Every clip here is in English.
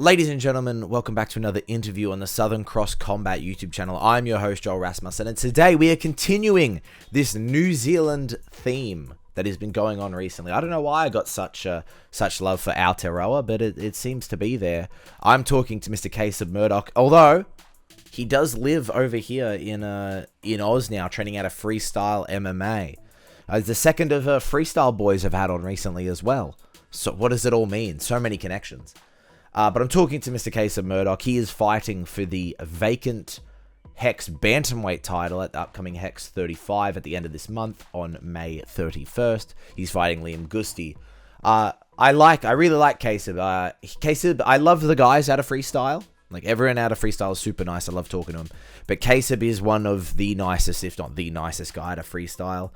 Ladies and gentlemen, welcome back to another interview on the Southern Cross Combat YouTube channel. I'm your host, Joel Rasmussen, and today we are continuing this New Zealand theme that has been going on recently. I don't know why I got such love for Aotearoa, but it seems to be there. I'm talking to Mr. Kasib Murdoch, although he does live over here in Oz now, training out of freestyle MMA. It's the second of freestyle boys I've had on recently as well. So what does it all mean? So many connections. But I'm talking to Mr. Kasib Murdoch. He is fighting for the vacant Hex Bantamweight title at the upcoming Hex 35 at the end of this month on May 31st. He's fighting Liam Gusti. I really like Kasib. Kasib, I love the guys out of freestyle. Like, everyone out of freestyle is super nice. I love talking to him. But Kasib is one of the nicest, if not the nicest guy out of freestyle.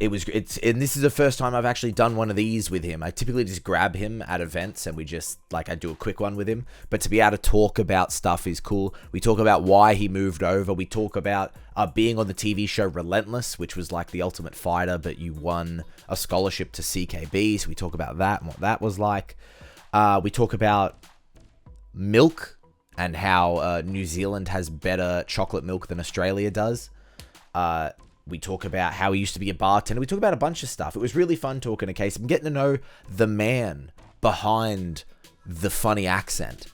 And this is the first time I've actually done one of these with him. I typically just grab him at events and I do a quick one with him. But to be able to talk about stuff is cool. We talk about why he moved over. We talk about being on the TV show Relentless, which was like The Ultimate Fighter, but you won a scholarship to CKB. So we talk about that and what that was like. We talk about milk and how New Zealand has better chocolate milk than Australia does. We talk about how he used to be a bartender. We talk about a bunch of stuff. It was really fun talking to Kasib and getting to know the man behind the funny accent.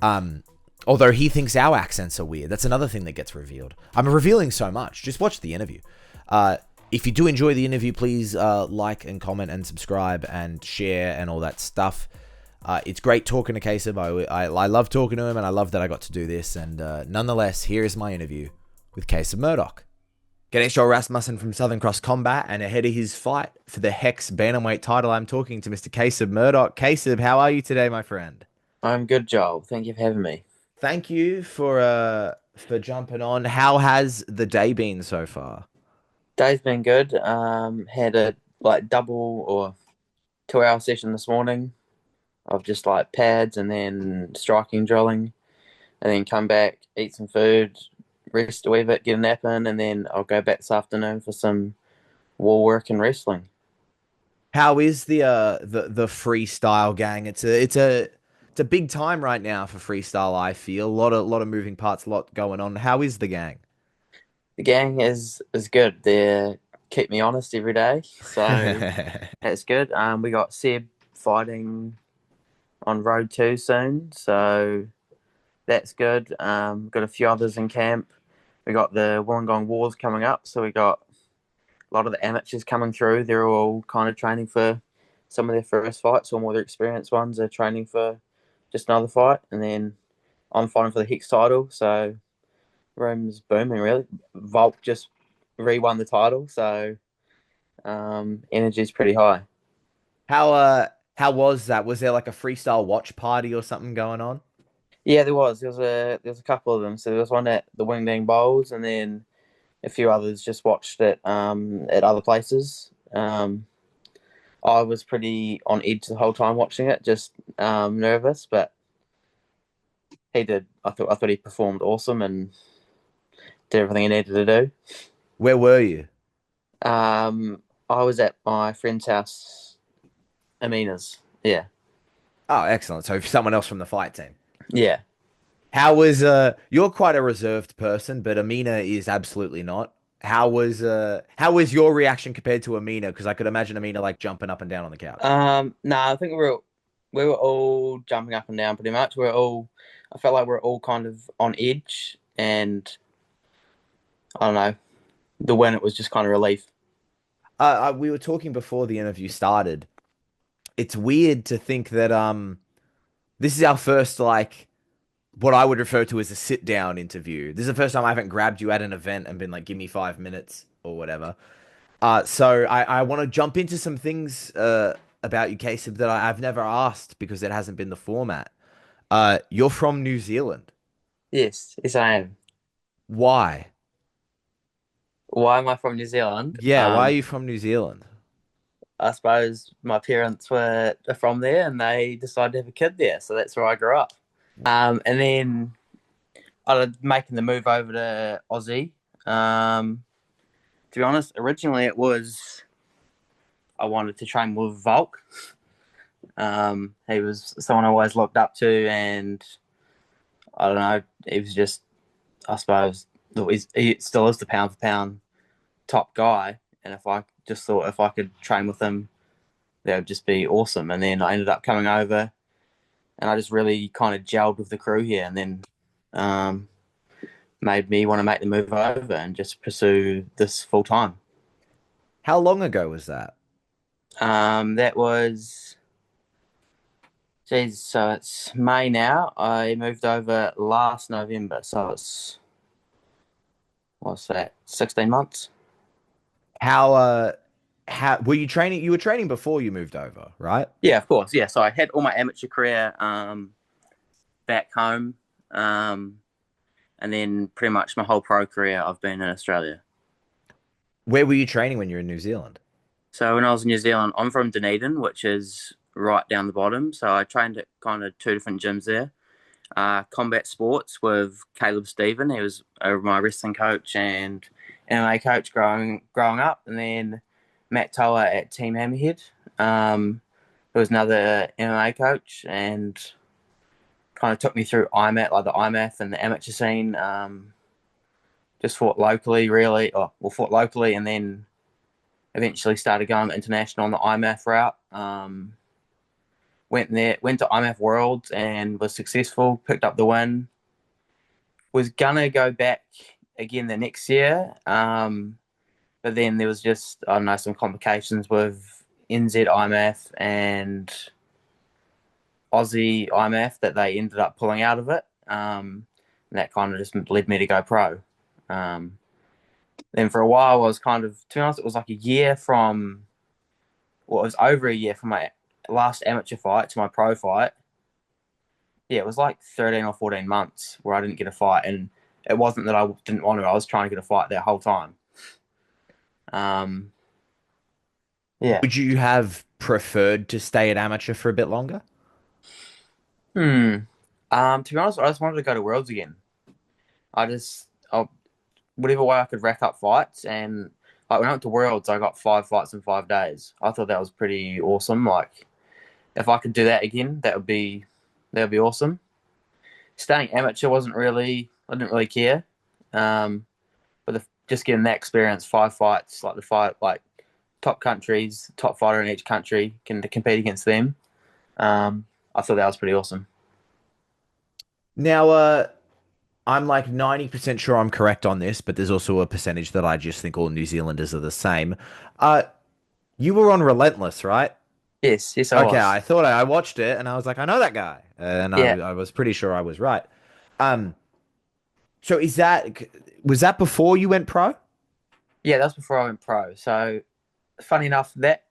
Although he thinks our accents are weird. That's another thing that gets revealed. I'm revealing so much. Just watch the interview. If you do enjoy the interview, please like and comment and subscribe and share and all that stuff. It's great talking to Kasib. I love talking to him, and I love that I got to do this. And nonetheless, here is my interview with Kasib Murdoch. G'day, Joel Rasmussen from Southern Cross Combat, and ahead of his fight for the Hex Bantamweight title, I'm talking to Mr. Kasib Murdoch. Kasib, how are you today, my friend? I'm good, Joel. Thank you for having me. Thank you for jumping on. How has the day been so far? Day's been good. Had a double or 2 hour session this morning of just pads and then striking drilling, and then come back, eat some food, rest a wee bit, get a nap in, and then I'll go back this afternoon for some wall work and wrestling. How is the freestyle gang? It's a big time right now for freestyle. I feel a lot of moving parts, a lot going on. How is the gang? The gang is good. They keep me honest every day, so that's good. We got Seb fighting on Road 2 soon, so that's good. Got a few others in camp. We got the Wollongong Wars coming up, so we got a lot of the amateurs coming through. They're all kind of training for some of their first fights, or more their experienced ones are training for just another fight. And then I'm fighting for the Hex title, so room's booming, really. Volk just re-won the title, so energy's pretty high. How was that? Was there like a freestyle watch party or something going on? Yeah, there was. There was a couple of them. So there was one at the Wing Dang Bowls, and then a few others just watched it at other places. I was pretty on edge the whole time watching it, just nervous, but he did. I thought he performed awesome and did everything he needed to do. Where were you? I was at my friend's house, Amina's. Yeah, Oh, excellent. So someone else from the fight team. yeah. How was you're quite a reserved person, but Amina is absolutely not. How was your reaction compared to Amina? Because I could imagine Amina like jumping up and down on the couch. No, I think we were all jumping up and down pretty much. I felt like we're all kind of on edge, and I don't know, the win, it was just kind of relief. We were talking before the interview started. It's weird to think that this is our first like what I would refer to as a sit down interview. This is the first time I haven't grabbed you at an event and been like, give me 5 minutes or whatever. So I want to jump into some things about you, Kasib, that I've never asked because it hasn't been the format. You're from New Zealand. Yes, yes, I am. Why? Why am I from New Zealand? Yeah, why are you from New Zealand? I suppose my parents were from there, and they decided to have a kid there, so that's where I grew up. And then I was making the move over to Aussie. To be honest, originally it was I wanted to train with Volk. He was someone I always looked up to, and I don't know, he was just, I suppose, he still is the pound for pound top guy. And if I just thought if I could train with him, that would just be awesome. And then I ended up coming over, and I just really kind of gelled with the crew here, and then um, made me want to make the move over and just pursue this full time. How long ago was that? That was, geez, so it's May now. I moved over last November, so it's, what's that, 16 months? How how were you training? You were training before you moved over, right? Yeah, of course. Yeah, so I had all my amateur career back home, and then pretty much my whole pro career I've been in Australia. Where were you training when you were in New Zealand? So when I was in New Zealand, I'm from Dunedin, which is right down the bottom. So I trained at kind of two different gyms there. Combat sports with Caleb Stephen. He was my wrestling coach and MMA coach growing up, and then Matt Toa at Team Hammerhead, who was another MMA coach, and kind of took me through IMAT, like the IMAF and the amateur scene. Just fought locally, really. Fought locally, and then eventually started going international on the IMAF route. Went to IMAF Worlds and was successful. Picked up the win. Was gonna go back again the next year, but then there was just, I don't know, some complications with NZ IMAF and Aussie IMAF that they ended up pulling out of it. And that kind of just led me to go pro. Um, then for a while, I was kind of, to be honest, it was like a year from, well, it was over a year from my last amateur fight to my pro fight. Yeah, it was like 13 or 14 months where I didn't get a fight. And it wasn't that I didn't want to, I was trying to get a fight that whole time. Um, yeah. Would you have preferred to stay at amateur for a bit longer? Hmm. To be honest, I just wanted to go to Worlds again. I whatever way I could rack up fights, and like when I went to Worlds, I got 5 fights in 5 days. I thought that was pretty awesome. Like if I could do that again, that would be awesome. Staying amateur wasn't really, I didn't really care. Um, but just getting that experience, 5 fights, like the fight, like top countries, top fighter in each country, can compete against them. I thought that was pretty awesome. Now, I'm like 90% sure I'm correct on this, but there's also a percentage that I just think all New Zealanders are the same. Uh, you were on Relentless, right? Yes, yes, I Okay, was. I thought I watched it and I was like, I know that guy. And Yeah, I was pretty sure I was right. Um, so was that before you went pro? yeah, that was before I went pro. So funny enough, that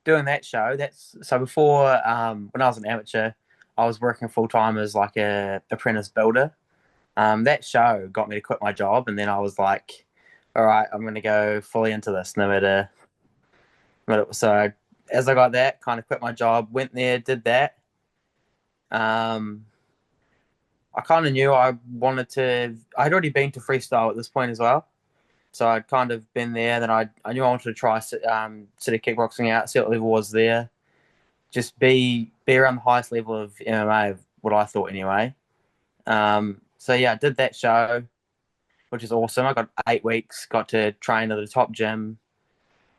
doing that show, that's so before when I was an amateur, I was working full time as like a apprentice builder. That show got me to quit my job, and then I was like, all right, I'm going to go fully into this, no matter. So as I got that, kind of quit my job, went there, did that. Um, I kind of knew I wanted to. I'd already been to freestyle at this point as well, so I'd kind of been there. Then I knew I wanted to try city kickboxing out, see what level was there, just be around the highest level of MMA, what I thought anyway. So yeah, I did that show, which is awesome. I got 8 weeks, got to train at the top gym,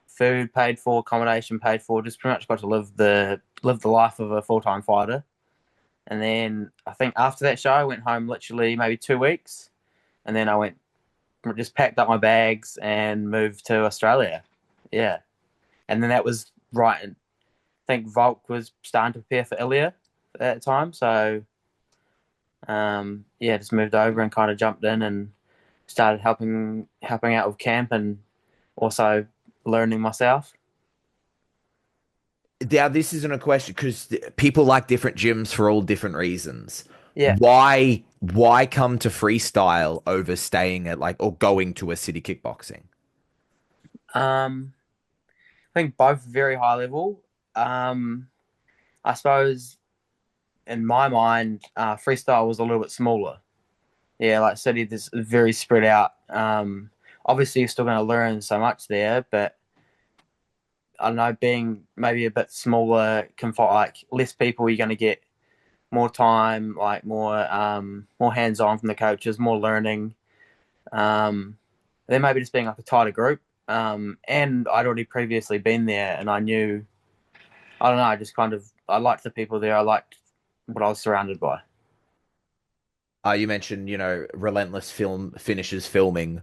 food paid for, accommodation paid for, just pretty much got to live the life of a full time fighter. And then I think after that show, I went home literally maybe 2 weeks, and then I went just packed up my bags and moved to Australia. Yeah, and then that was right. I think Volk was starting to prepare for Ilya at that time, so yeah, just moved over and kind of jumped in and started helping out with camp and also learning myself. Now, this isn't a question because people like different gyms for all different reasons. Yeah. Why come to freestyle over staying at like or going to a city kickboxing? I think both very high level. Um, I suppose in my mind, freestyle was a little bit smaller. Yeah, like City, this very spread out. Obviously, you're still going to learn so much there, but I don't know, being maybe a bit smaller, like less people, you're going to get more time, like more hands on from the coaches, more learning. Um, then maybe just being like a tighter group. And I'd already previously been there, and I knew, I don't know, I just kind of I liked the people there. I liked what I was surrounded by. You mentioned, relentless film finishes filming,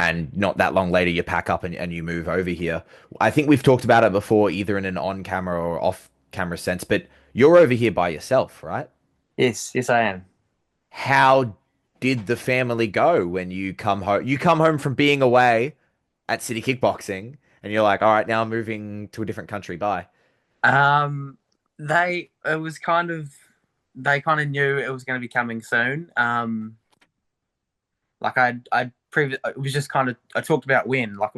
and not that long later you pack up and you move over here. I think we've talked about it before, either in an on-camera or off-camera sense, but you're over here by yourself, right? Yes, yes, I am. How did the family go when you come home? You come home from being away at City Kickboxing, and you're like, all right, now I'm moving to a different country. Bye. Um, they it was kind of they kind of knew it was going to be coming soon. Like it was just kind of I talked about when like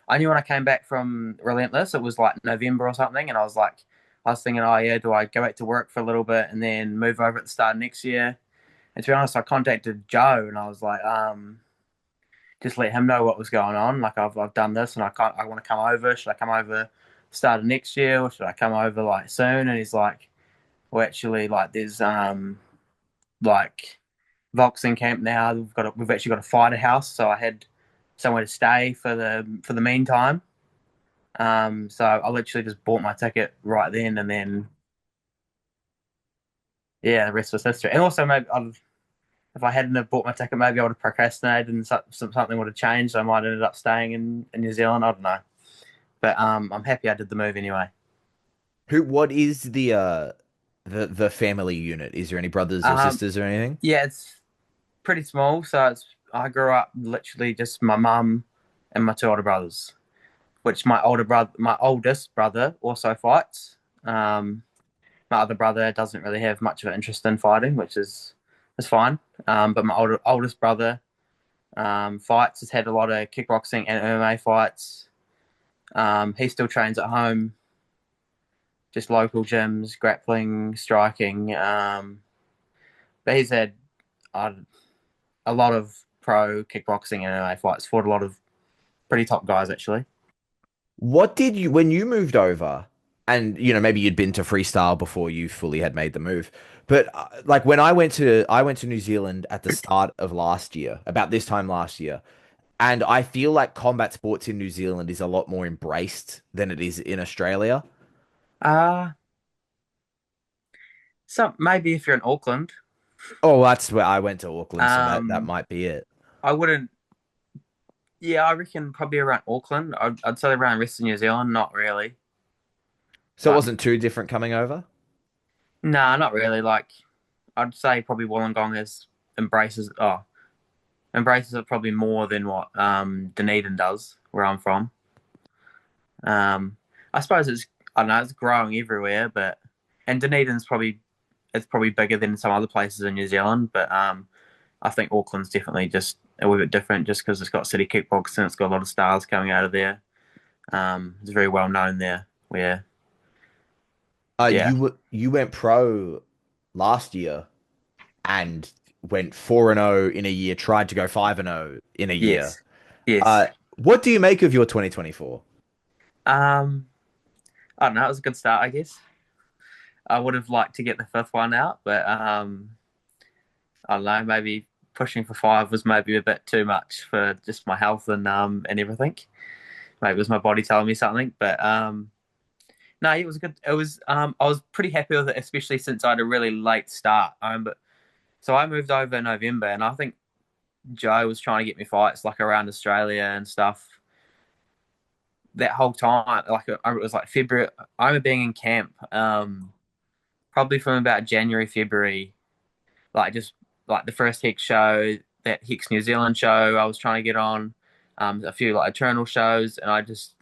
I knew when I came back from Relentless it was like November or something, and I was thinking, oh yeah, do I go back to work for a little bit and then move over at the start of next year? And to be honest, I contacted Joe and I was like, just let him know what was going on. Like I've done this and I want to come over. Should I come over start of next year or should I come over like soon? And he's like, well, actually, like there's like Volks camp now. We've actually got a fighter house, so I had somewhere to stay for the meantime. So I literally just bought my ticket right then, and then yeah, the rest was history. And also, if I hadn't have bought my ticket, maybe I would have procrastinated and something would have changed. I might have ended up staying in New Zealand. I don't know, but I'm happy I did the move anyway. What is the family unit? Is there any brothers or Um, sisters or anything? yeah, it's pretty small. So I grew up literally just my mum and my two older brothers. Which my oldest brother also fights. My other brother doesn't really have much of an interest in fighting, which is fine. But my oldest brother fights. Has had a lot of kickboxing and MMA fights. He still trains at home, just local gyms, grappling, striking. But he's had uh, a lot of pro kickboxing and MMA fights. Fought a lot of pretty top guys actually. What did you, when you moved over, and maybe you'd been to freestyle before you fully had made the move, but like when I went to New Zealand at the start of last year, about this time last year, and I feel like combat sports in New Zealand is a lot more embraced than it is in Australia. Uh so maybe if you're in Auckland, Oh, that's where I went to Auckland, so that um, might be it. I wouldn't. Yeah, I reckon probably around Auckland. I'd say around Western New Zealand, not really. So it Like, wasn't too different coming over. nah, not really. Like, I'd say probably Wollongong is embraces. Oh, embraces it probably more than what Dunedin does, where I'm from. Um, I suppose I don't know it's growing everywhere, but and Dunedin's probably it's probably bigger than some other places in New Zealand, but I think Auckland's definitely just a little bit different, just because it's got city kickboxing, it's got a lot of stars coming out of there. It's very well known there. Where yeah, You went pro last year and went 4-0 in a year, tried to go 5-0 in a year. yes, yes. What do you make of your 2024? Um, I don't know. It was a good start, I guess. I would have liked to get the fifth one out, but I don't know. Maybe pushing for five was maybe a bit too much for just my health and everything. Maybe it was my body telling me something, but no, it was good. It was I was pretty happy with it, especially since I had a really late start. But so I moved over in November, and I think Joe was trying to get me fights like around Australia and stuff. That whole time, like it was like February. I remember being in camp, probably from about January, February, like just like the first Hex show, that Hex New Zealand show. I was trying to get on, a few like Eternal shows, and I just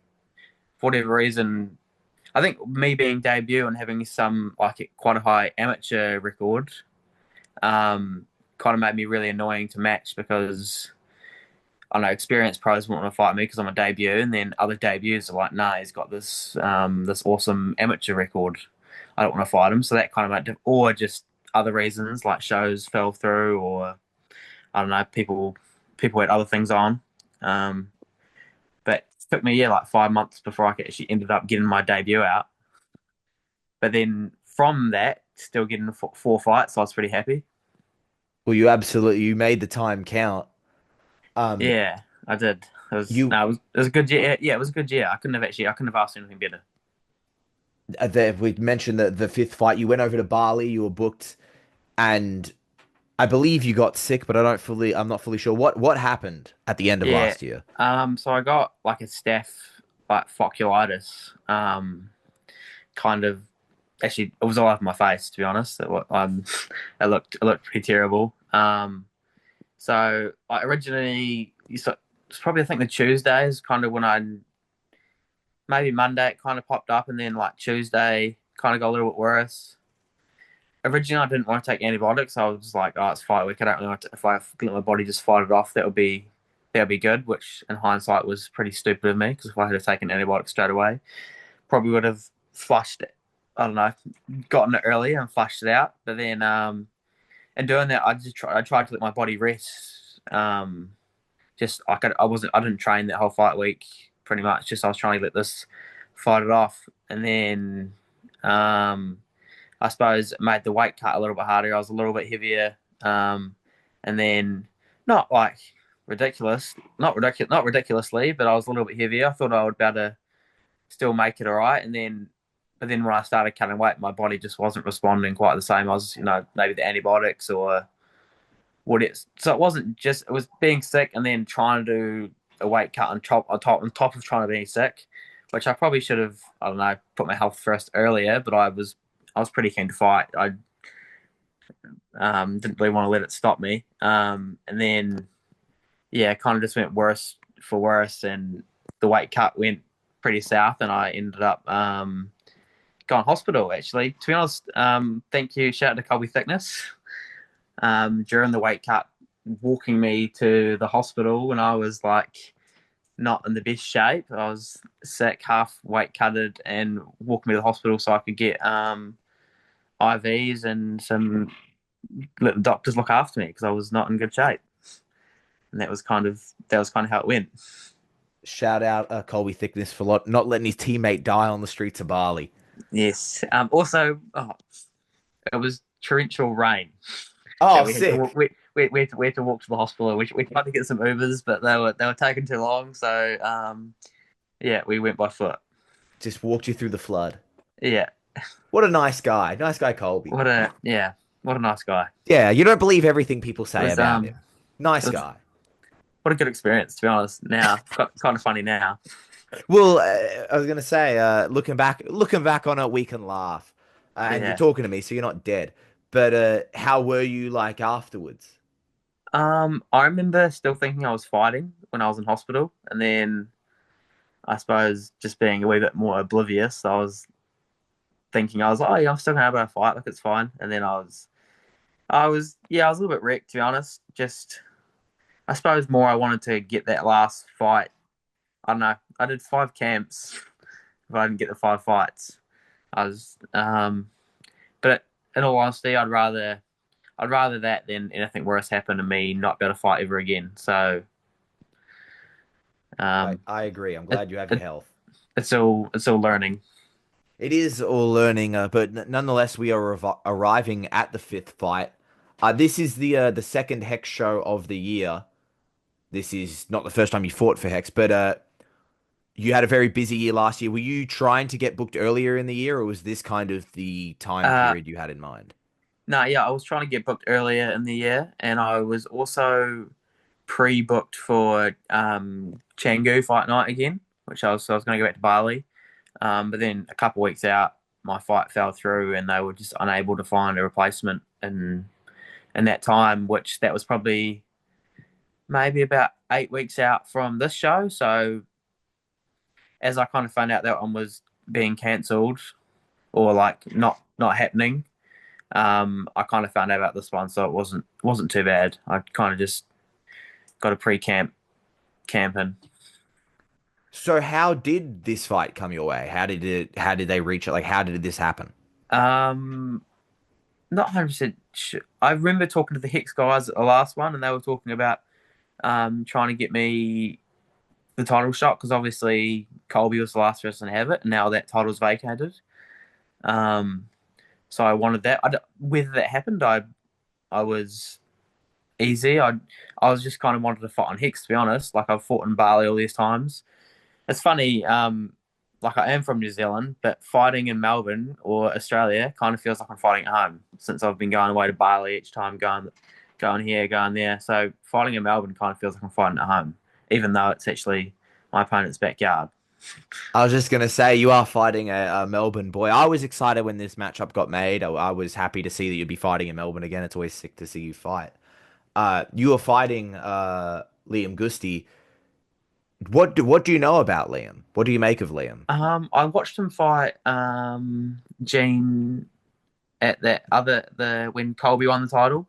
for whatever reason, I think me being debut and having some like quite a high amateur record, kind of made me really annoying to match because I don't know experienced pros want to fight me because I'm a debut, and then other debuts are like, nah, he's got this awesome amateur record. I don't want to fight him, so that kind of made, or just other reasons like shows fell through, or I don't know, people had other things on. Um, but took me like 5 months before I actually ended up getting my debut out. But then from that, still getting four fights, so I was pretty happy. Well, you made the time count. Um, Yeah, I did. It was you no, it was a good year. Yeah, it was a good year. I couldn't have asked for anything better. we mentioned that the fifth fight, you went over to Bali, you were booked, and I believe you got sick, but I'm not fully sure what happened at the end of Yeah. last year. So I got like a staph like folliculitis. Kind of actually it was all over my face to be honest. It looked pretty terrible. So I originally it's probably I think the Tuesday is kind of when I maybe Monday it kind of popped up, and then like Tuesday kind of got a little bit worse. Originally, I didn't want to take antibiotics. I was like, "Oh, it's fight week. I don't really want to, if I let my body just fight it off, that would be good." Which, in hindsight, was pretty stupid of me because if I had taken antibiotics straight away, probably would have flushed it. I don't know, gotten it early and flushed it out. But then, in doing that, I tried to let my body rest. I didn't train that whole fight week pretty much. Just I was trying to let this fight it off, and then I suppose it made the weight cut a little bit harder. I was a little bit heavier, and then not like not ridiculously, but I was a little bit heavier. I thought I would be able to still make it all right, and then. But then when I started cutting weight, my body just wasn't responding quite the same. I was, maybe the antibiotics or what it's so it wasn't just it was being sick and then trying to do a weight cut on top of trying to be sick, which I probably should have I don't know put my health first earlier, but I was pretty keen to fight. I didn't really want to let it stop me, and then yeah, it kind of just went worse for worse, and the weight cut went pretty south, and I ended up going hospital. Actually, to be honest, thank you, shout out to Colby Thickness. During the weight cut, walking me to the hospital when I was like not in the best shape. I was sick, half weight cutted, and walking me to the hospital so I could get IVs and let the doctors look after me because I was not in good shape. And that was kind of how it went. Shout out Colby Thickness for not letting his teammate die on the streets of Bali. Yes. Also, it was torrential rain. Oh, We had to walk. sick. We had to walk to the hospital. We tried to get some Ubers, but they were taking too long. So yeah, we went by foot. Just walked you through the flood. Yeah, What a nice guy. Nice guy, Colby. what a nice guy. Yeah, you don't believe everything people It say was about him. it Nice was guy. what a good experience to be honest. Now kind of funny now. Well, I was gonna say, looking back on it, we can laugh. And you're Yeah. talking to me, so you're not dead. But how were you like afterwards? I remember still thinking I was fighting when I was in hospital, and then I suppose just being a wee bit more oblivious, I was thinking I was like, oh yeah, I'm still gonna have a fight, like it's fine. And then I was a little bit wrecked to be honest. Just I suppose more I wanted to get that last fight. I don't know. I did 5 camps. If I didn't get the 5 fights, I was. But in all honesty, I'd rather that than anything worse happen to me not be able to fight ever again. So I, um, I agree. I'm it, glad you have your it, health. it's all learning. It is all learning, but nonetheless, we are arriving at the fifth fight. This is the second Hex show of the year. This is not the first time you fought for Hex, but you had a very busy year last year. Were you trying to get booked earlier in the year, or was this kind of the time Uh, period you had in mind? no, yeah, I was trying to get booked earlier in the year, and I was also pre-booked for Canggu fight night again, which I was going to go back to Bali. But then a couple of weeks out, my fight fell through, and they were just unable to find a replacement in that time, which that was probably maybe about 8 weeks out from this show. So as I kind of found out that one was being cancelled or like not happening, I kind of found out about this one, so it wasn't too bad. I kind of just got a camping. So how did this fight come your way? How did they reach it? Like how did this happen? Um, Not 100% sure. I remember talking to the Hex guys at the last one, and they were talking about trying to get me the title shot because obviously Colby was the last person to have it, and now that title's vacated. Um, so I wanted that. Whether that happened, I was easy. I was just kind of wanted to fight on Hicks, to be honest. Like I've fought in Bali all these times. It's funny. Like I am from New Zealand, but fighting in Melbourne or Australia kind of feels like I'm fighting at home since I've been going away to Bali each time, going here, going there. So fighting in Melbourne kind of feels like I'm fighting at home, even though it's actually my opponent's backyard. I was just gonna say you are fighting a Melbourne boy. I was excited when this matchup got made. I was happy to see that you'd be fighting in Melbourne again. It's always sick to see you fight. You were fighting Liam Gusty. What do you know about Liam? What do you make of Liam? I watched him fight Gene at the when Colby won the title.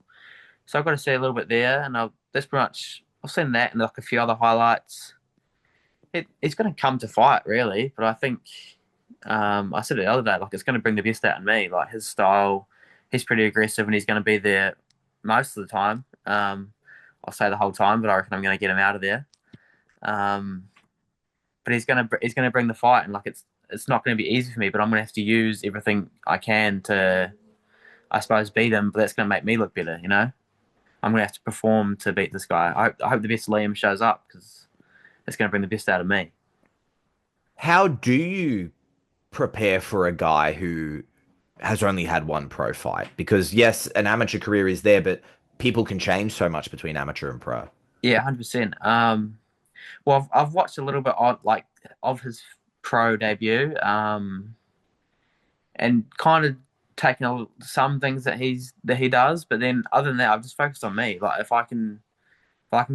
So I've got to see a little bit there, and that's pretty much I've seen that and like a few other highlights. It's going to come to fight really, but I think I said it the other day, like it's going to bring the best out in me. Like his style, he's pretty aggressive, and he's going to be there most of the time. I'll say the whole time, but I reckon I'm going to get him out of there. Um, but he's gonna bring the fight, and like it's not going to be easy for me, but I'm going to have to use everything I can to, I suppose, beat him. But that's going to make me look better, you know. I'm going to have to perform to beat this guy. I hope the best Liam shows up because it's going to bring the best out of me. How do you prepare for a guy who has only had one pro fight? Because yes, an amateur career is there, but people can change so much between amateur and pro. Yeah, 100%. Well, I've watched a little bit of his pro debut, and kind of taken some things that he does, but then other than that, I've just focused on me. Like if I can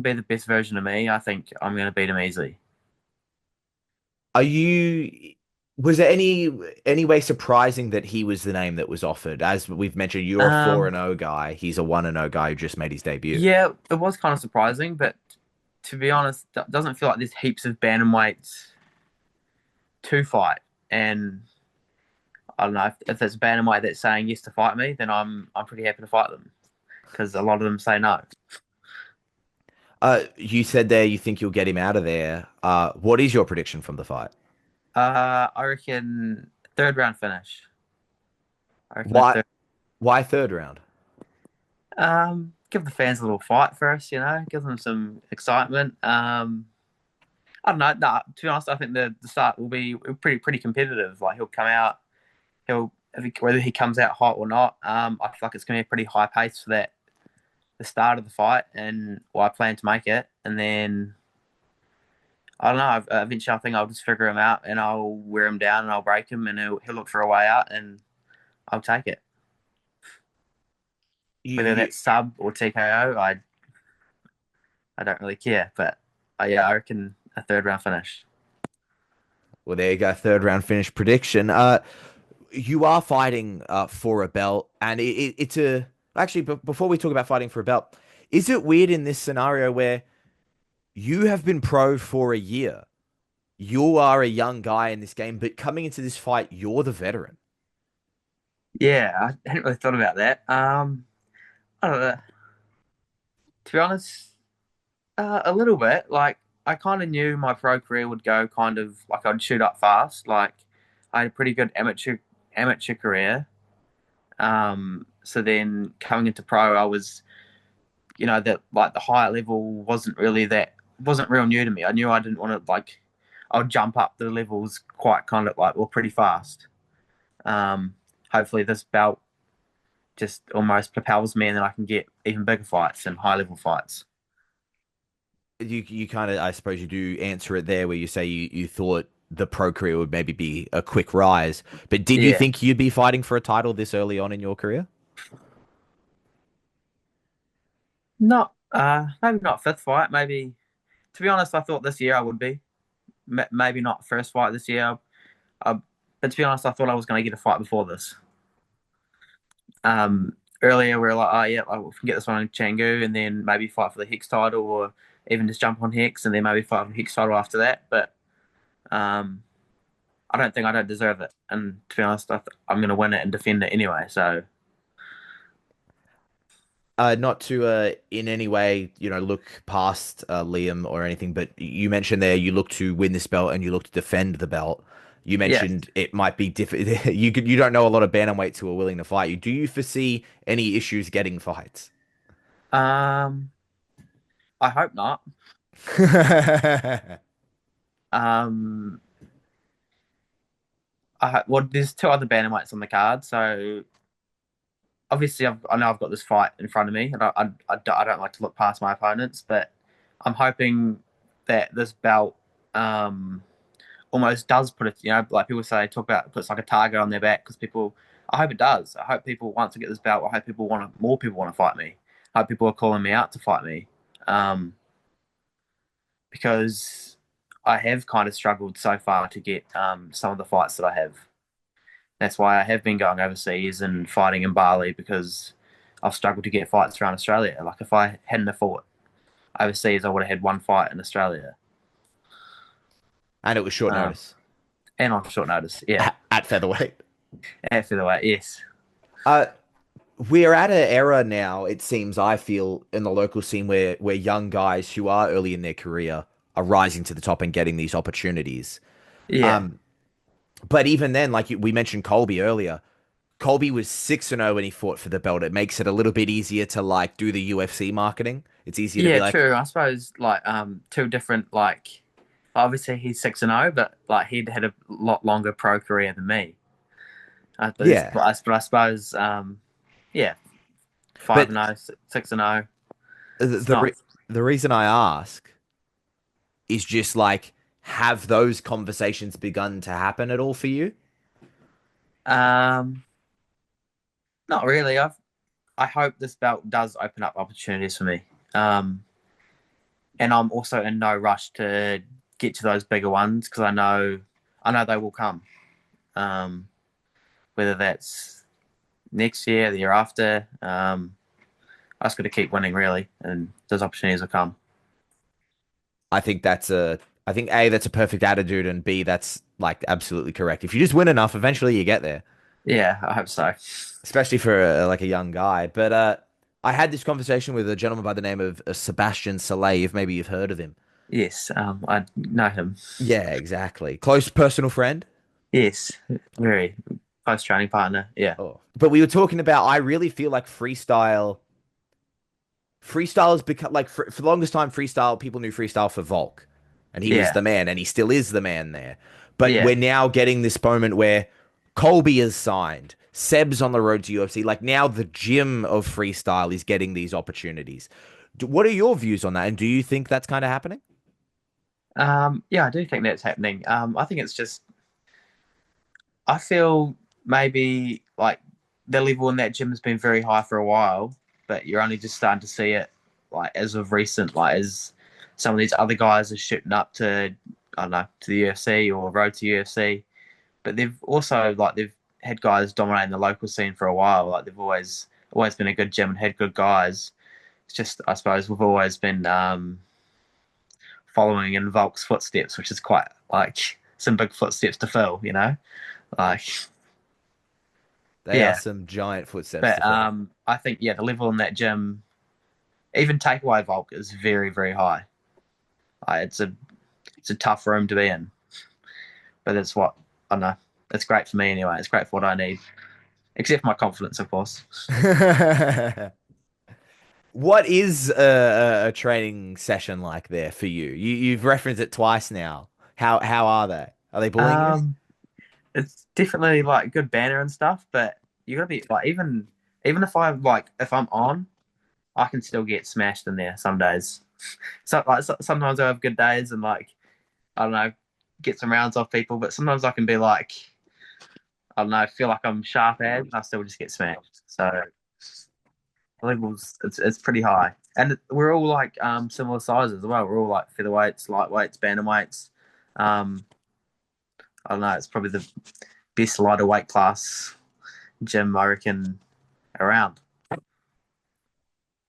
be the best version of me, I think I'm going to beat him easily. Are you? Was there any way surprising that he was the name that was offered? As we've mentioned, you're a 4 Um, and 0 guy. He's a 1 and 0 guy who just made his debut. yeah, it was kind of surprising, but to be honest, it doesn't feel like there's heaps of bantamweights to fight. And I don't know if there's a bantamweight that's saying yes to fight me, then I'm pretty happy to fight them because a lot of them say no. You said there you think you'll get him out of there. What is your prediction from the fight? I reckon third round finish. I reckon a Why third. why third round? Give the fans a little fight first, you know, give them some excitement. I don't know. Nah, to be honest, I think the start will be pretty competitive. Like he'll come out, whether he comes out hot or not. I feel like it's going to be a pretty high pace for that the start of the fight, and well, I plan to make it, and then I don't know. Eventually, I think I'll just figure him out, and I'll wear him down, and I'll break him, and he'll look for a way out, and I'll take it. Whether You that's sub or TKO, I don't really care, but yeah, I reckon a third round finish. well, there you go. Third round finish prediction. You are fighting for a belt, and it's a actually. Before we talk about fighting for a belt, is it weird in this scenario where you have been pro for a year? You are a young guy in this game, but coming into this fight, you're the veteran. Yeah, I hadn't really thought about that. I don't know. To be honest, a little bit. Like I kind of knew my pro career would go kind of like I'd shoot up fast. Like I had a pretty good amateur career. So then coming into pro, I was, you know, that like the higher level wasn't real new to me. I knew I didn't want to like I'll jump up the levels quite kind of like well pretty fast. Um, Hopefully this belt just almost propels me, and then I can get even bigger fights and high level fights. You kind of, I suppose, you do answer it there, where you say you thought the pro career would maybe be a quick rise, but did you Yeah, think you'd be fighting for a title this early on in your career? not maybe not fifth fight. Maybe to be honest, I thought this year I would be. Maybe not first fight this year. Uh, but to be honest, I thought I was going to get a fight before this. Earlier we were like, oh yeah, like, we can get this one in Canggu, and then maybe fight for the Hex title, or even just jump on Hex, and then maybe fight for the Hex title after that. But um, I don't deserve it, and to be honest, I'm going to win it and defend it anyway. So not to in any way, look past Liam or anything, but you mentioned there you look to win this belt and you look to defend the belt. You Yeah. mentioned it might be different. You don't know a lot of bantamweights who are willing to fight you. Do you foresee any issues getting fights? Um, I hope not. Um, well, there's two other bantamweights on the card, so obviously I know I've got this fight in front of me, and I don't like to look past my opponents, but I'm hoping that this belt um almost does put it, like people say, talk about puts like a target on their back because people. I hope it does. I hope people once I get this belt. I hope more people want to fight me. I hope people are calling me out to fight me, um, because I have kind of struggled so far to get some of the fights that I have. That's why I have been going overseas and fighting in Bali because I've struggled to get fights around Australia. Like if I hadn't have fought overseas, I would have had one fight in Australia. And it was short Um, notice and on short notice, yeah. at featherweight. And for the way, yes. Uh, we're at an era now, it seems, I feel, in the local scene where young guys who are early in their career are rising to the top and getting these opportunities. Yeah. Um, but even then, like we mentioned Colby earlier, Colby was 6-0 when he fought for the belt. It makes it a little bit easier to like do the UFC marketing. It's easier to be Yeah, like, true. I suppose like two different like obviously he's 6-0, but like he'd had a lot longer pro career than me. yeah. But I suppose yeah, five But and 0, 6-0. the It's the, not re the reason I ask is just like, have those conversations begun to happen at all for you? um not really. I hope this belt does open up opportunities for me. Um and I'm also in no rush to get to those bigger ones because I know they will come. Um whether that's next year, the year after. I just got to keep winning, really, and those opportunities will come. I think I think A, that's a perfect attitude, and B, that's like absolutely correct. If you just win enough, eventually you get there, Yeah, I hope so. especially for like a young guy. But I had this conversation with a gentleman by the name of Sebastian Saleh, if maybe you've heard of him. Yes, I know him. Yeah, exactly. Close personal friend. Yes, very close training partner. Yeah, Oh. But we were talking about, I really feel like freestyle has become like for the longest time, freestyle, people knew freestyle for Volk, and he was yeah, the man, and he still is the man there. But yeah. we're now getting this moment where Colby is signed, Seb's on the road to UFC. Like now, the gym of freestyle is getting these opportunities. What are your views on that? And do you think that's kind of happening? Yeah, I do think that's happening. I think it's just I feel maybe like the level in that gym has been very high for a while, but you're only just starting to see it like as of recent, like as some of these other guys are shooting up to I don't know to the UFC or road to UFC. But they've also like they've had guys dominating the local scene for a while. Like they've always been a good gym and had good guys. It's just I suppose we've always been following in Volk's footsteps, which is quite like some big footsteps to fill, Like They are yeah, some giant footsteps to but fill. I think yeah, the level in that gym, even takeaway Volk is very very high. Like, it's a tough room to be in, but it's what I don't know. It's great for me anyway. It's great for what I need, except for my confidence, of course. What is a training session like there for you? You've referenced it twice now. How are they? Are they bullying you? Um, it's definitely like good banner and stuff, but you gotta be like even if I'm on, I can still get smashed in there some days. Sometimes I have good days and like I don't know, get some rounds off people, but sometimes I can be like I don't know, feel like I'm sharp as and I still just get smashed. So the levels it's pretty high. And we're all like similar sizes as well. We're all like featherweights, lightweights, bantamweights. Um I don't know, it's probably the best lighter weight class gym I reckon around.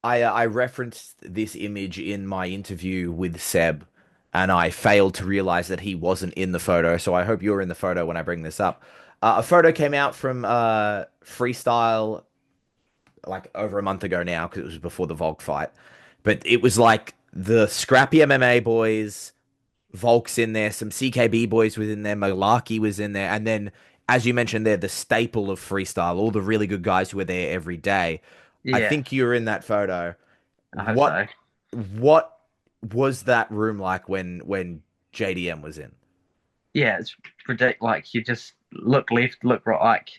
I referenced this image in my interview with Seb, and I failed to realize that he wasn't in the photo. So I hope you're in the photo when I bring this up. A photo came out from freestyle like over a month ago now because it was before the Volk fight. But it was like the scrappy MMA boys, Volk's in there, some CKB boys was in there, Malarkey was in there, and then as you mentioned there, the staple of freestyle, all the really good guys who were there every day. I Yeah, think you were in that photo. I hope What so. what was that room like when JDM was in? Yeah, it's ridiculous. Like you just look left, look right. Like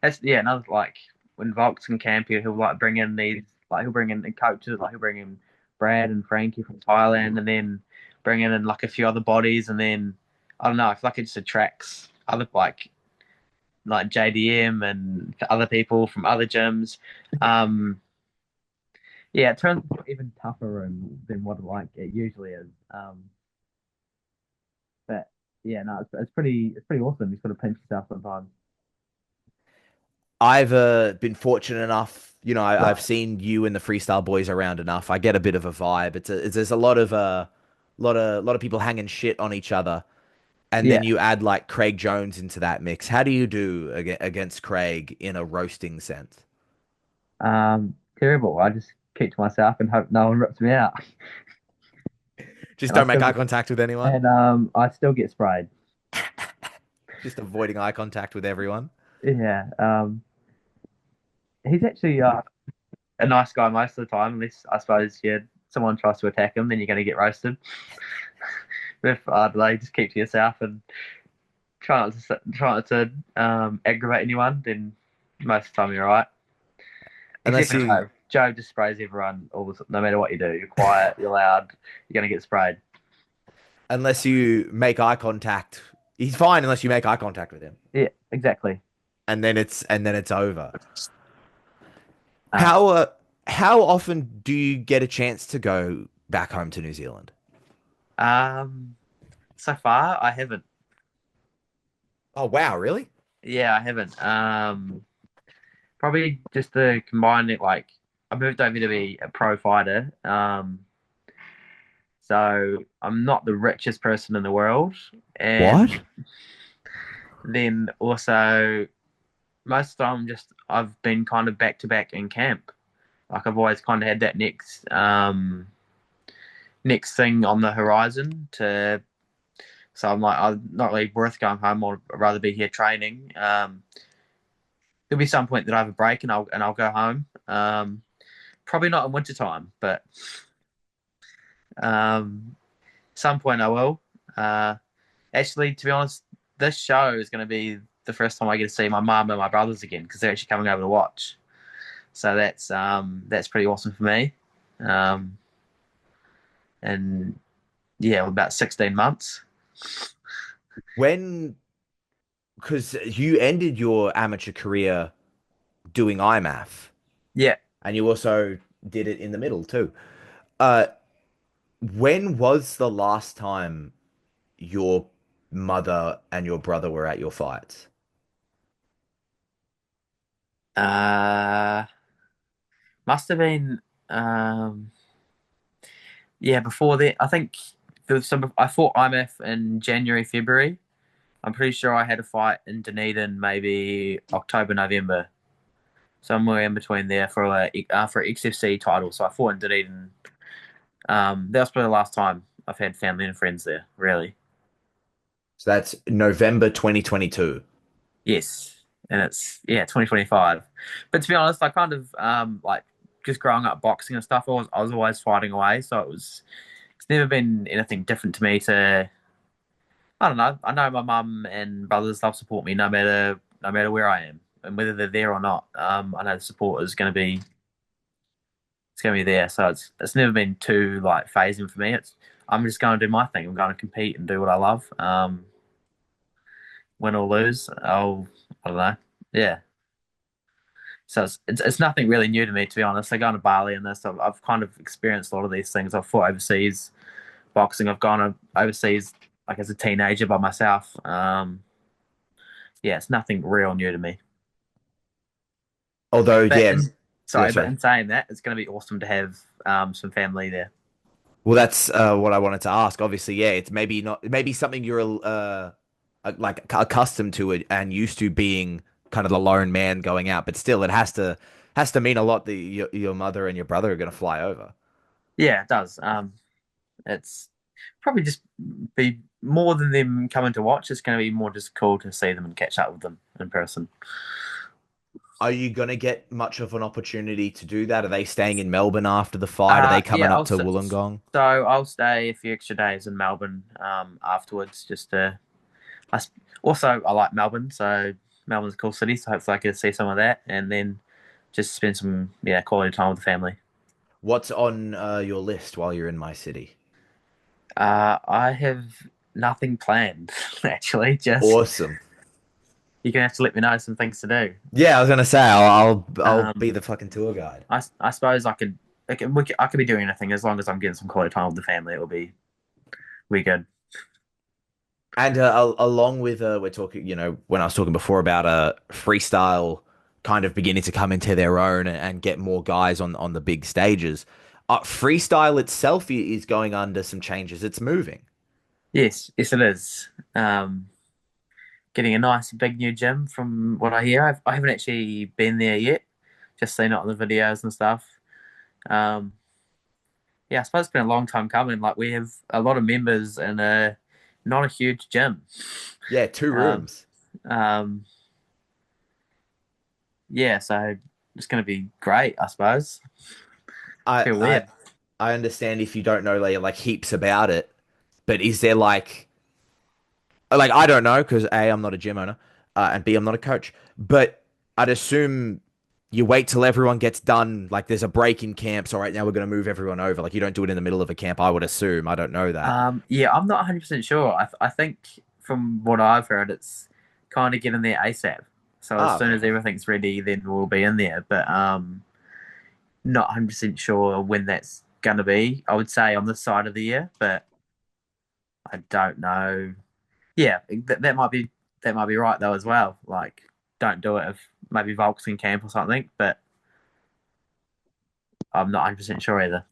that's yeah, another like when Volks and Campy, he'll like bring in these like he'll bring in the coaches, like he'll bring in Brad and Frankie from Thailand, and then bring in like a few other bodies, and then I don't know, I feel like it just attracts other like JDM and other people from other gyms. Um, yeah, it turns into an even tougher room than what like it usually is. But yeah, no, it's pretty awesome. You sort of pinch yourself sometimes. I've been fortunate enough, I've seen you and the Freestyle Boys around enough. I get a bit of a vibe. There's a lot of lot of people hanging shit on each other, and then Yeah, you add like Craig Jones into that mix. How do you do against Craig in a roasting sense? terrible. I just keep to myself and hope no one rips me out, Just and I don't make still eye get contact with anyone. I still get sprayed. Just avoiding eye contact with everyone. Yeah, he's actually a nice guy most of the time, unless I suppose yeah, someone tries to attack him, then you're going to get roasted. But if I don't know, just keep to yourself and try not to aggravate anyone, then most of the time you're all right. Except Unless for you Joe. Joe just sprays everyone no matter what you do. You're quiet, you're loud, you're going to get sprayed. unless you make eye contact. He's fine unless you make eye contact with him. Yeah, exactly. And then it's over. Uh, How uh, how often do you get a chance to go back home to New Zealand? um, so far, I haven't. Oh wow, really? Yeah, I haven't. Probably just to combine it, like, I moved over to be a pro fighter. So I'm not the richest person in the world. And What? then also, most of the time, I've been kind of back to back in camp. Like, I've always kind of had that next thing on the horizon to. So I'm like, I'm not really worth going home. I'd rather be here training. There'll be some point that I have a break and I'll go home. Probably not in winter time, but um, some point I will. Uh, Actually, to be honest, this show is going to be the first time I get to see my mum and my brothers again because they're actually coming over to watch. So that's pretty awesome for me. Um, and yeah, about 16 months. When, because you ended your amateur career doing IMAF, Yeah. and you also did it in the middle too. Uh, when was the last time your mother and your brother were at your fights? Uh, Must have been um, yeah, before that. I think there was some. I fought IMF in January, February. I'm pretty sure I had a fight in Dunedin maybe October, November, somewhere in between there for XFC title. So I fought in Dunedin. That was probably the last time I've had family and friends there. Really, So that's November 2022. yes, and it's yeah 2025. But to be honest, I kind of like just growing up boxing and stuff. I was always fighting away, so it's never been anything different to me to I don't know. I know my mum and brothers love support me no matter where I am and whether they're there or not. I know the support is going to be there. So it's never been too like phasing for me. I'm just going to do my thing. I'm going to compete and do what I love. Win or lose, I don't know. Yeah. So it's nothing really new to me, to be honest. I go to Bali and this. I've kind of experienced a lot of these things. I've fought overseas boxing. I've gone overseas like as a teenager by myself. Yeah, it's nothing real new to me. Although, But yeah, yeah, sorry, but sorry. in saying that, it's going to be awesome to have some family there. Well, that's what I wanted to ask. Obviously, yeah, it's maybe something you're like accustomed to it and used to being kind of the lone man going out, but still, it has to Has to mean a lot that your mother and your brother are going to fly over. Yeah, it does. It's probably just be more than them coming to watch. It's going to be more just cool to see them and catch up with them in person. Are you going to get much of an opportunity to do that? Are they staying in Melbourne after the fight? Are they coming Yeah, up to Wollongong? so I'll stay a few extra days in Melbourne afterwards. Just to also I like Melbourne, so Melbourne's a cool city. So hopefully I can see some of that, and then just spend some quality time with the family. What's on your list while you're in my city? I have nothing planned actually. Just Awesome. you're gonna have to let me know some things to do. Yeah, I was gonna say I'll be Um, the fucking tour guide. I suppose I could be doing anything as long as I'm getting some quality time with the family. It will be good. And along with we're talking, when I was talking before about freestyle kind of beginning to come into their own and get more guys on the big stages. Freestyle itself is going under some changes. It's moving. Yes, it is. Getting a nice big new gym from what I hear. I haven't actually been there yet, just seen it on the videos and stuff. Um, yeah, I suppose it's been a long time coming. Like we have a lot of members in a not a huge gym. Yeah, two Um, rooms. um, yeah, so it's going to be great, I suppose. I Feel I weird. I understand if you don't know like heaps about it, but is there like I don't know because A, I'm not a gym owner, and B, I'm not a coach. But I'd assume you wait till everyone gets done. Like there's a break in camp, so right now we're going to move everyone over. Like you don't do it in the middle of a camp. I would assume. I don't know that. Yeah, I'm not 100% sure. I think from what I've heard, it's kind of getting there ASAP. So as Ah, soon okay. as everything's ready, then we'll be in there. But not 100% sure when that's gonna be. I would say on this side of the year, but I don't know. Yeah, that might be right though as well. Like, don't do it if maybe Volk's in camp or something. But I'm not 100% sure either.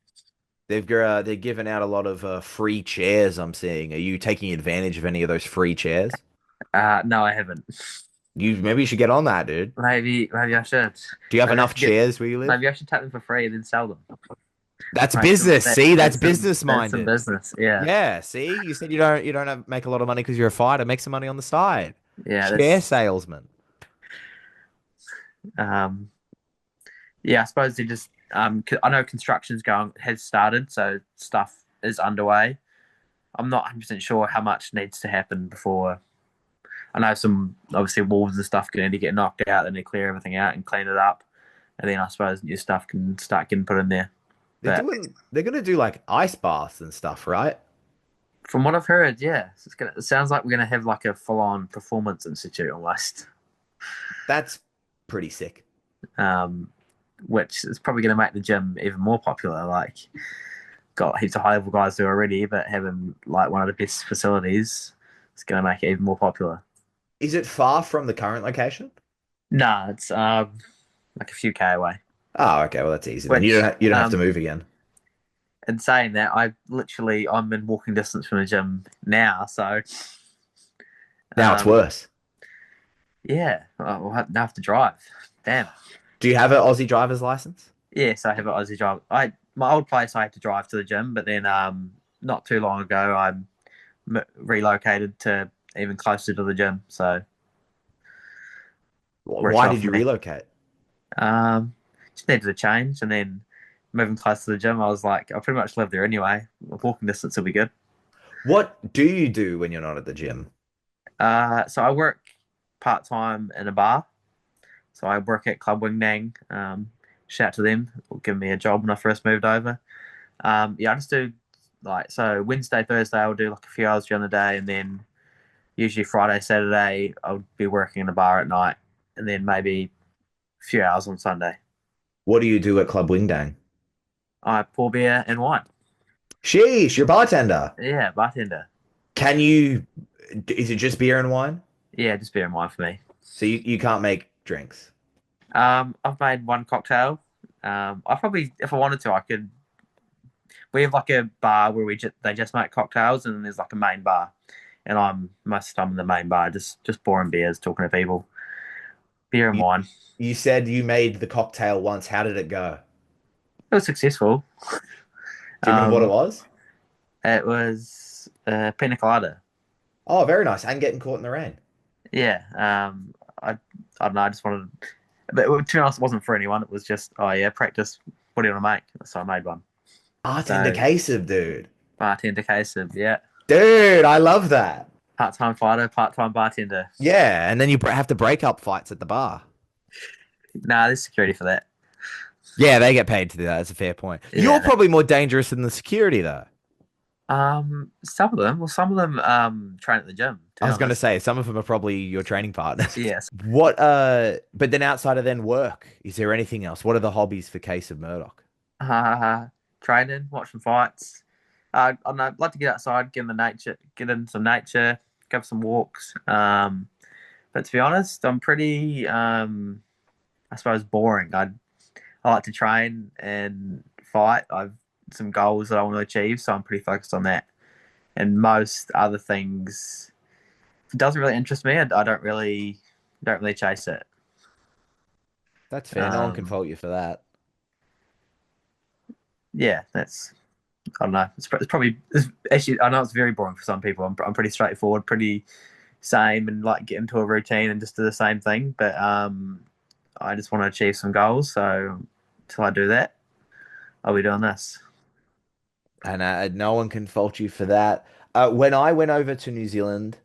They're giving out a lot of free chairs. I'm seeing. Are you taking advantage of any of those free chairs? No, I haven't. Maybe you should get on that, dude. Maybe I should. Do you have Maybe I enough should get. chairs where you live? Maybe I should take them for free and then sell them. That's Make some. business. See, that's business That's some minded. business. Yeah, Yeah, see, you said you don't make a lot of money because you're a fighter. Make some money on the side. yeah. Share That's salesman. um. Yeah, I suppose they just. I know construction's going has started, so stuff is underway. I'm not 100% sure how much needs to happen before. I know some obviously walls and stuff going to get knocked out, and they clear everything out and clean it up, and then I suppose new stuff can start getting put in there. But They're gonna do like ice baths and stuff, right? from what I've heard, yeah, it sounds like we're gonna have like a full-on performance institute almost, That's pretty sick. um, which is probably gonna make the gym even more popular. Like, got heaps of high-level guys there already, but having like one of the best facilities, it's gonna make it even more popular. Is it far from the current location? Nah, it's like a few k away. Oh, okay. Well, that's easy then. Which You don't have to move again. in saying that, I'm in walking distance from the gym now, so Now it's um, worse. yeah, I'll have to drive. Damn. Do you have an Aussie driver's license? Yes, I have an Aussie drive. I my old place I had to drive to the gym, but then not too long ago I relocated to even closer to the gym, so worked Why well did for you me. relocate? Um, just needed a change, and then moving close to the gym, I was like, I pretty much live there anyway. Walking distance will be good. What do you do when you're not at the gym? So I work part time in a bar. So I work at Club Wing Dang. Shout out to them. Will give me a job when I first moved over. Yeah, I just do like so Wednesday, Thursday I'll do like a few hours during the day, and then usually Friday, Saturday I'll be working in a bar at night, and then maybe a few hours on Sunday. What do you do at Club Wingdang? I pour beer and wine. Sheesh, you're a bartender. Yeah, bartender. Can you, is it just beer and wine? Yeah, just beer and wine for me. So you can't make drinks. I've made one cocktail. I probably, if I wanted to, I could. We have like a bar where they just make cocktails, and then there's like a main bar, and I'm most of the time in the main bar, just pouring beers, talking to people. beer and You wine. you said you made the cocktail once. How did it go? It was successful. Do you remember what it Um, was? it was pina colada. Oh, very nice. And getting caught in the rain. Yeah. I don't know. I just wanted, but to be honest, it wasn't for anyone. It was just, oh yeah, practice. What do you want to make? So I made one. Bartender So Kasib, dude. bartender case of yeah, Dude, I love that. part-time fighter, part-time bartender. Yeah, and then you have to break up fights at the bar. Nah, there's security for that. Yeah, they get paid to do that. That's a fair point. You're Yeah. probably more dangerous than the security, though. Some of them, train at the gym. To I be was going to honest. say some of them are probably your training partners. Yes. But then outside of then work, is there anything else? What are the hobbies for Kasib Murdoch? Training, watching fights. I don't know. I'd like to get outside, get in the nature, get in some nature, go for some walks. But to be honest, I'm pretty, I suppose, boring. I like to train and fight. I've some goals that I want to achieve, so I'm pretty focused on that. And most other things, if it doesn't really interest me, I don't really chase it. That's fair. No one can Um, fault you for that. yeah, that's I don't know. It's probably actually I know it's very boring for some people. I'm pretty straightforward, pretty same, and like get into a routine and just do the same thing. But I just want to achieve some goals. So until I do that, I'll be doing this. And no one can fault you for that. When I went over to New Zealand,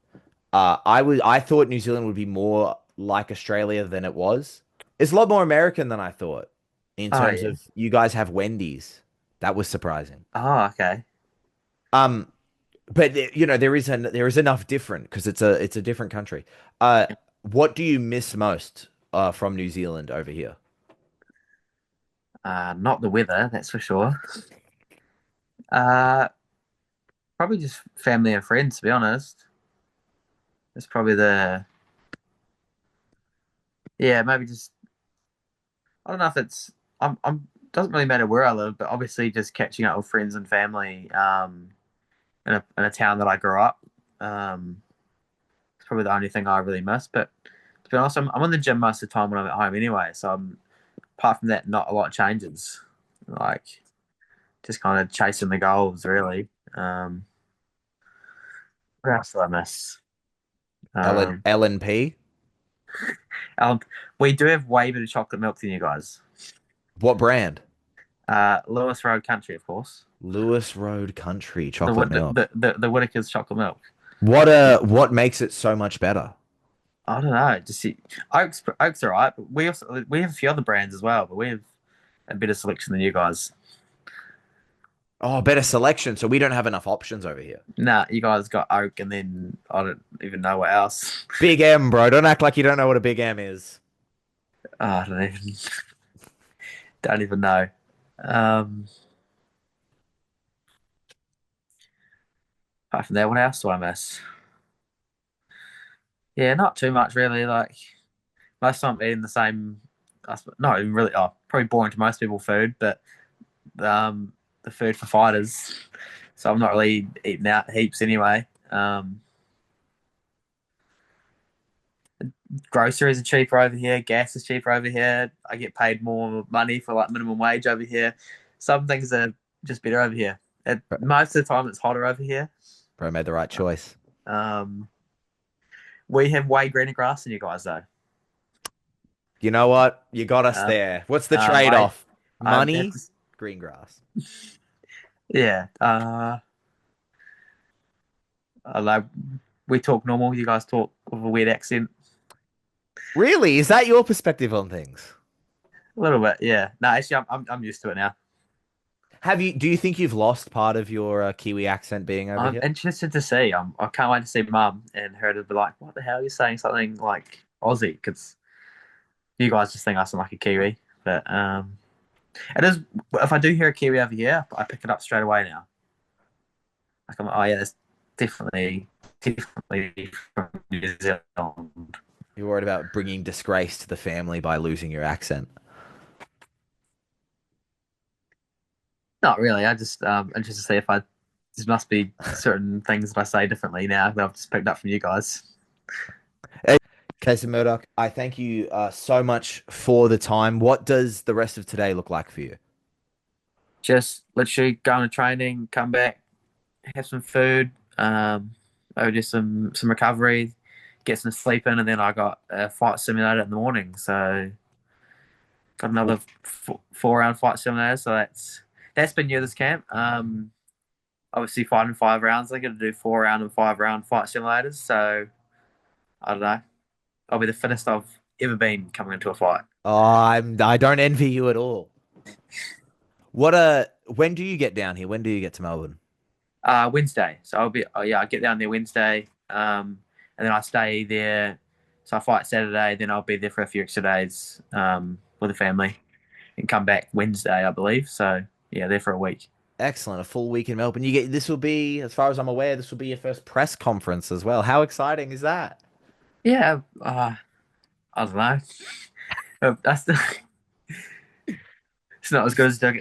I thought New Zealand would be more like Australia than it was. It's a lot more American than I thought in Oh terms yeah. of you guys have Wendy's. That was surprising. Oh okay. Um, but there is enough different because it's a different country. What do you miss most from New Zealand over here? Not the weather, that's for sure. Uh, Probably just family and friends. To be honest, it's probably the yeah. Maybe just I don't know if it's I'm doesn't really matter where I live, but obviously just catching up with friends and family. In a town that I grew up. Um, it's probably the only thing I really miss. But to be honest, I'm in the gym most of the time when I'm at home anyway. So apart from that, not a lot changes. Like just kind of chasing the goals, really. Um, what else do I miss? Um, LNP? um, we do have way better chocolate milk than you guys. What brand? Lewis Road Country, of course. Lewis Road Country The chocolate milk. the Whitaker's chocolate milk. What makes it so much better? I don't know. Just see, Oak's alright, but we have a few other brands as well, but we have a better selection than you guys. Oh, better selection. So we don't have enough options over here. Nah, you guys got Oak, and then I don't even know what else. Big M, bro. Don't act like you don't know what a Big M is. Oh, I don't even know. Um, Apart from that, what else do I miss? Yeah, not too much really. Like most of the time, I'm eating the same. Not even really. Oh, probably boring to most people food, but the food for fighters. So I'm not really eating out heaps anyway. Groceries are cheaper over here. Gas is cheaper over here. I get paid more money for like minimum wage over here. Some things are just better over here. Most of the time, it's hotter over here. Bro made the right choice. Um, we have way greener grass than you guys, though. You know what? You got us Um, there. What's the I trade-off? I have Money, to, green grass. yeah. I like we talk normal. You guys talk with a weird accent. Really? Is that your perspective on things? A little bit, yeah. No, actually, I'm used to it now. Do you think you've lost part of your Kiwi accent being over I'm here? interested to see. I can't wait to see Mum and her to be like, "What the hell are you saying something like Aussie?" Because you guys just think I sound like a Kiwi. But it is. If I do hear a Kiwi over here, I pick it up straight away now. Like I'm, oh yeah, that's definitely from New Zealand. You're worried about bringing disgrace to the family by losing your accent. Not really. I just interested to see if I. There must be certain things that I say differently now that I've just picked up from you guys. Kasib Murdoch, I thank you so much for the time. What does the rest of today look like for you? Just literally go on a training, come back, have some food, maybe do some recovery, get some sleep in, and then I got a fight simulator in the morning. So got another 4 round fight simulator. So that's been new this camp. Obviously fighting 5 rounds. I got to do 4 round and 5 round fight simulators. So I don't know. I'll be the fittest I've ever been coming into a fight. Oh, I don't envy you at all. When do you get down here? When do you get to Melbourne? Wednesday. So I get down there Wednesday, and then I stay there. So I fight Saturday, then I'll be there for a few extra days with the family, and come back Wednesday, I believe. So yeah, there for a week. Excellent. A full week in Melbourne. This will be, as far as I'm aware, this will be your first press conference as well. How exciting is that? Yeah, I don't know. That's it's not as good as doing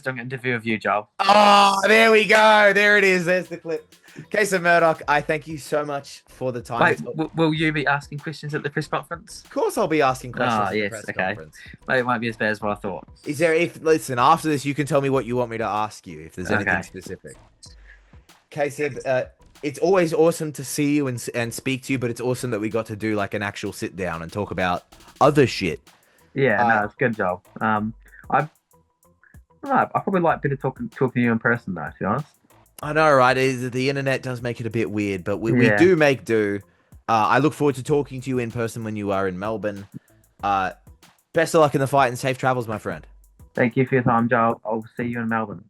an interview with you, Joel. Oh, there we go. There it is. There's the clip. Kasib Murdoch, I thank you so much for the time. Wait, will you be asking questions at the press conference? Of course, I'll be asking questions at the Yes, press okay. conference. Maybe it won't be as bad as what I thought. Listen, after this, you can tell me what you want me to ask you if there's anything Okay. specific. Kasib, it's always awesome to see you and speak to you, but it's awesome that we got to do like an actual sit down and talk about other shit. Yeah, no, it's good, Joel. I probably like better talking to you in person, though, to be honest. I know, right? The internet does make it a bit weird, but we Yeah. do make do. I look forward to talking to you in person when you are in Melbourne. Best of luck in the fight and safe travels, my friend. Thank you for your time, Joel. I'll see you in Melbourne.